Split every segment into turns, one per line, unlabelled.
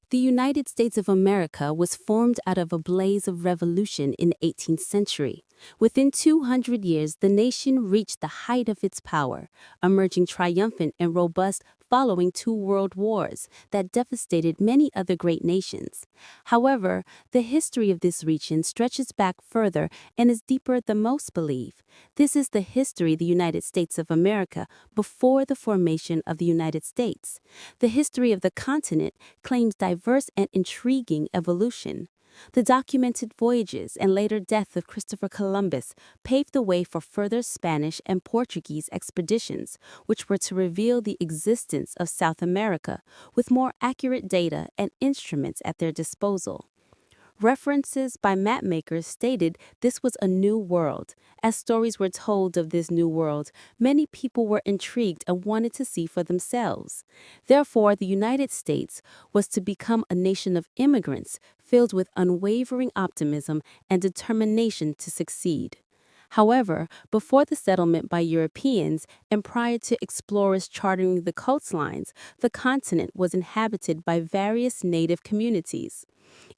The United States of America was formed out of a blaze of revolution in the 18th century. Within 200 years, the nation reached the height of its power, emerging triumphant and robust following two world wars that devastated many other great nations. However, the history of this region stretches back further and is deeper than most believe. This is the history of the United States of America before the formation of the United States. The history of the continent claims diverse and intriguing evolution. The documented voyages and later death of Christopher Columbus paved the way for further Spanish and Portuguese expeditions, which were to reveal the existence of South America with more accurate data and instruments at their disposal. References by mapmakers stated this was a new world. As stories were told of this new world, many people were intrigued and wanted to see for themselves. Therefore, the United States was to become a nation of immigrants filled with unwavering optimism and determination to succeed. However, before the settlement by Europeans and prior to explorers charting the coastlines, the continent was inhabited by various native communities.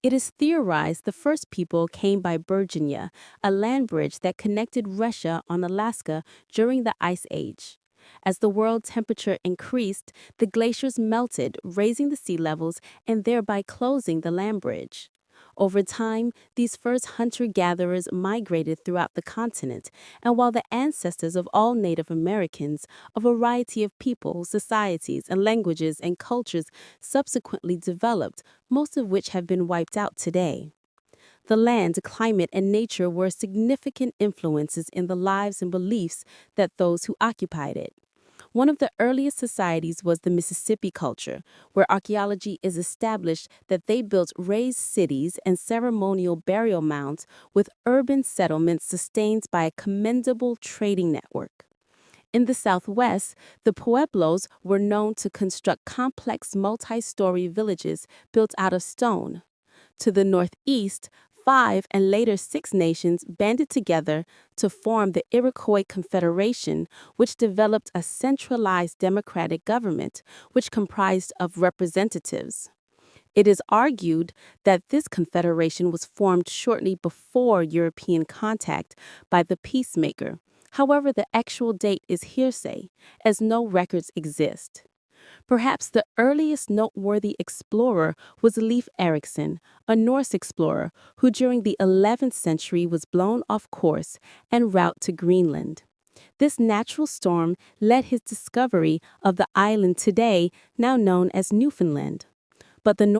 It is theorized the first people came by Virginia, a land bridge that connected Russia on Alaska during the Ice Age. As the world temperature increased, the glaciers melted, raising the sea levels and thereby closing the land bridge. Over time, these first hunter-gatherers migrated throughout the continent, and while the ancestors of all Native Americans, a variety of people, societies, and languages and cultures subsequently developed, most of which have been wiped out today. The land, climate, and nature were significant influences in the lives and beliefs that those who occupied it. One of the earliest societies was the Mississippi culture, where archaeology is established that they built raised cities and ceremonial burial mounds with urban settlements sustained by a commendable trading network. In the Southwest, the Pueblos were known to construct complex multi-story villages built out of stone. To the northeast, 5 and later 6 nations banded together to form the Iroquois Confederation, which developed a centralized democratic government, which comprised of representatives. It is argued that this confederation was formed shortly before European contact by the peacemaker. However, the actual date is hearsay, as no records exist. Perhaps the earliest noteworthy explorer was Leif Erikson, a Norse explorer who during the 11th century was blown off course en route to Greenland. This natural storm led his discovery of the island today now known as Newfoundland. But the